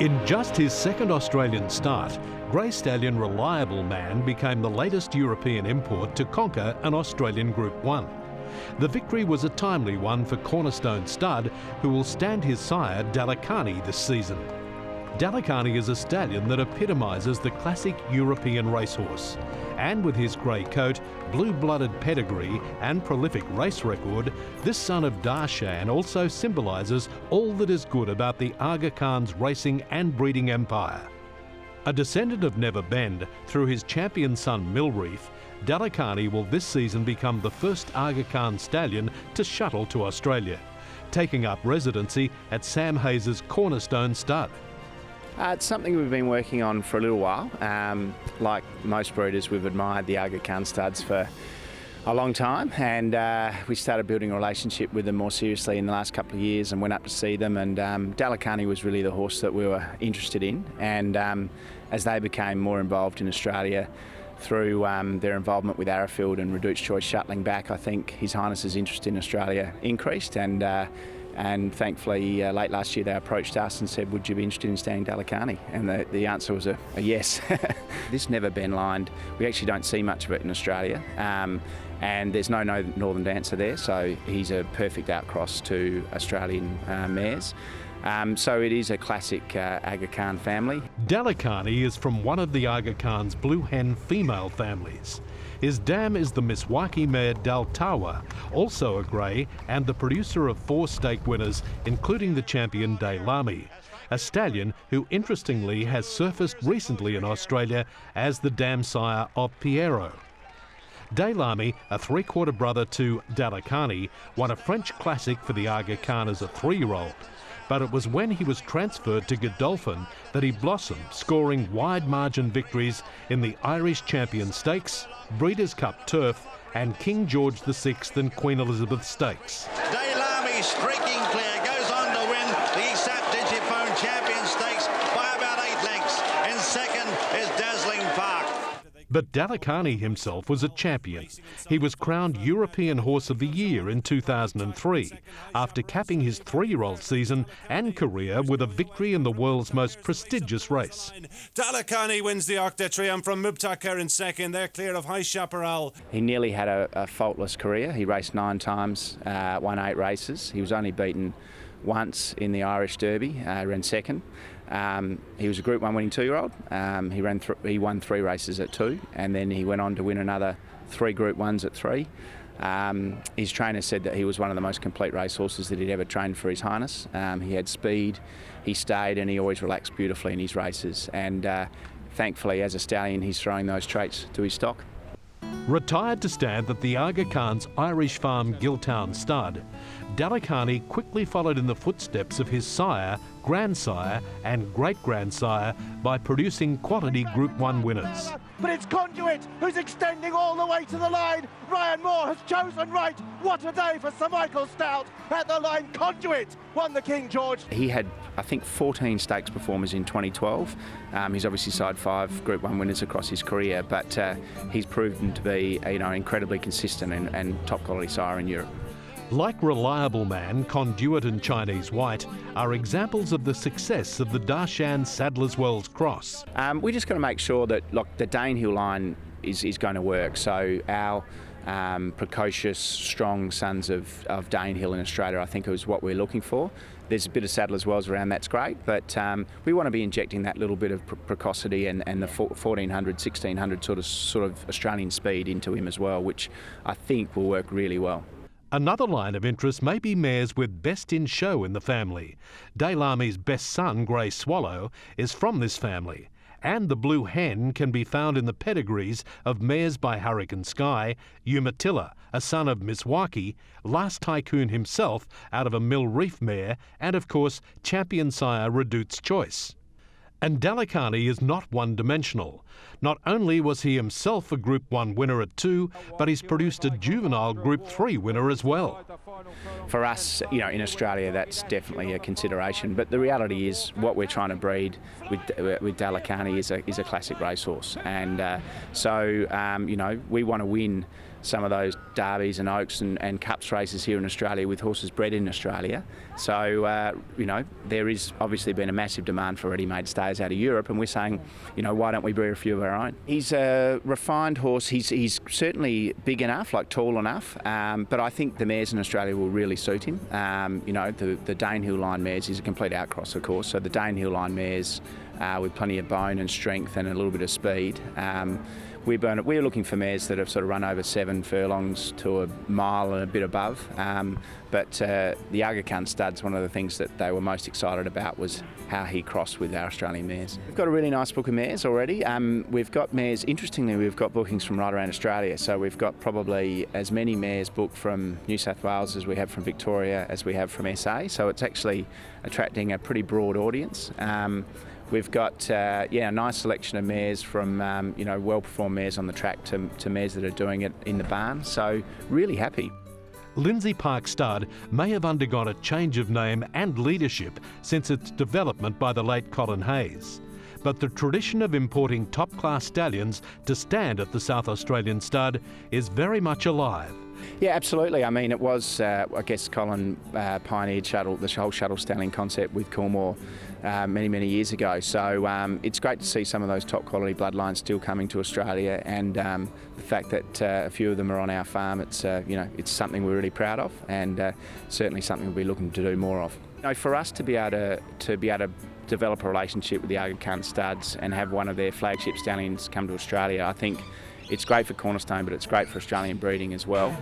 In just his second Australian start, Grey Stallion Reliable Man became the latest European import to conquer an Australian Group 1. The victory was a timely one for Cornerstone Stud, who will stand his sire Dalakhani this season. Dalakhani is a stallion that epitomises the classic European racehorse. And with his grey coat, blue-blooded pedigree and prolific race record, this son of Darshan also symbolises all that is good about the Aga Khan's racing and breeding empire. A descendant of Never Bend, through his champion son Milreef, Dalakhani will this season become the first Aga Khan stallion to shuttle to Australia, taking up residency at Sam Hayes' Cornerstone Stud. It's something we've been working on for a little while. Like most breeders, we've admired the Aga Khan studs for a long time, and we started building a relationship with them more seriously in the last couple of years and went up to see them, and Dalakhani was really the horse that we were interested in, and as they became more involved in Australia through their involvement with Arrowfield and Reduced Choice shuttling back, I think His Highness's interest in Australia increased, and thankfully late last year they approached us and said, would you be interested in staying Dalakhani? And the answer was a yes. This Never Bend line, we actually don't see much of it in Australia, and there's no Northern Dancer there, so he's a perfect outcross to Australian mares. So it is a classic Aga Khan family. Dalakhani is from one of the Aga Khan's blue hen female families. His dam is the Miswaki mare Daltawa, also a grey, and the producer of 4 stake winners, including the champion Dalakhani, a stallion who interestingly has surfaced recently in Australia as the dam sire of Piero. Dalakhani, a 3/4 brother to Dalakhani, won a French classic for the Aga Khan as a 3-year-old. But it was when he was transferred to Godolphin that he blossomed, scoring wide margin victories in the Irish Champion Stakes, Breeders' Cup Turf, and King George VI and Queen Elizabeth Stakes. Dalakhani streaking clear, goes on to win the ESAP Digiphone Champion Stakes by about 8 lengths. In second is Dazzling Park. But Dalakhani himself was a champion. He was crowned European Horse of the Year in 2003, after capping his 3-year-old season and career with a victory in the world's most prestigious race. Dalakhani wins the Arc de Triomphe from Mubtaker in second. They're clear of High Chaparral. He nearly had a faultless career. He raced 9 times, won 8 races. He was only beaten once in the Irish Derby, ran second. He was a Group 1 winning 2-year-old. He won 3 races at 2, and then he went on to win another 3 Group 1s at 3. His trainer said that he was one of the most complete racehorses that he'd ever trained for His Highness. He had speed, he stayed, and he always relaxed beautifully in his races. And thankfully, as a stallion, he's throwing those traits to his stock. Retired to stand at the Aga Khan's Irish farm Giltown Stud, Dalakhani quickly followed in the footsteps of his sire, grandsire and great-grandsire by producing quality Group 1 winners. But it's Conduit who's extending all the way to the line. Ryan Moore has chosen right. What a day for Sir Michael Stout. At the line, Conduit won the King George. He had, I think, 14 stakes performers in 2012. He's obviously side 5 Group 1 winners across his career, but he's proven to be incredibly consistent and top quality sire in Europe. Like Reliable Man, Conduit and Chinese White are examples of the success of the Darshan Sadler's Wells cross. We just got to make sure that the Danehill line is going to work. So our precocious, strong sons of Danehill in Australia, I think, is what we're looking for. There's a bit of Sadler's Wells around, that's great, but we want to be injecting that little bit of precocity and the 1400, 1600 sort of Australian speed into him as well, which I think will work really well. Another line of interest may be mares with best in show in the family. Dalakhani's best son, Grey Swallow, is from this family, and the Blue Hen can be found in the pedigrees of mares by Hurricane Sky, Umatilla, a son of Miswaki, Last Tycoon himself out of a Milreef mare, and of course champion sire Reduced Choice. And Dalakhani is not one-dimensional. Not only was he himself a Group 1 winner at 2, but he's produced a juvenile Group 3 winner as well. For us, in Australia, that's definitely a consideration. But the reality is, what we're trying to breed with Dalakhani is a classic racehorse, and so we want to win some of those derbies and oaks and cups races here in Australia with horses bred in Australia. So, you know, there is obviously been a massive demand for ready-made stayers out of Europe, and we're saying, you know, why don't we breed a few of our own? He's a refined horse. He's certainly big enough, like tall enough, but I think the mares in Australia will really suit him. You know, the Danehill line mares, he's a complete outcross, of course, so the Danehill line mares with plenty of bone and strength and a little bit of speed. We're looking for mares that have sort of run over 7 furlongs to a mile and a bit above. But the Aga Khan Stud's one of the things that they were most excited about was how he crossed with our Australian mares. We've got a really nice book of mares already. We've got mares, interestingly, we've got bookings from right around Australia. So we've got probably as many mares booked from New South Wales as we have from Victoria as we have from SA. So it's actually attracting a pretty broad audience. We've got a nice selection of mares from you know, well-performed mares on the track to mares that are doing it in the barn. So really happy. Lindsay Park Stud may have undergone a change of name and leadership since its development by the late Colin Hayes. But the tradition of importing top-class stallions to stand at the South Australian Stud is very much alive. Yeah, absolutely. I mean, it was, I guess, Colin pioneered the whole shuttle stallion concept with Coolmore many, many years ago. So it's great to see some of those top quality bloodlines still coming to Australia, and the fact that a few of them are on our farm, it's you know, it's something we're really proud of, and certainly something we'll be looking to do more of. You know, for us to be able to develop a relationship with the Aga Khan Studs and have one of their flagship stallions come to Australia, I think it's great for Cornerstone, but it's great for Australian breeding as well.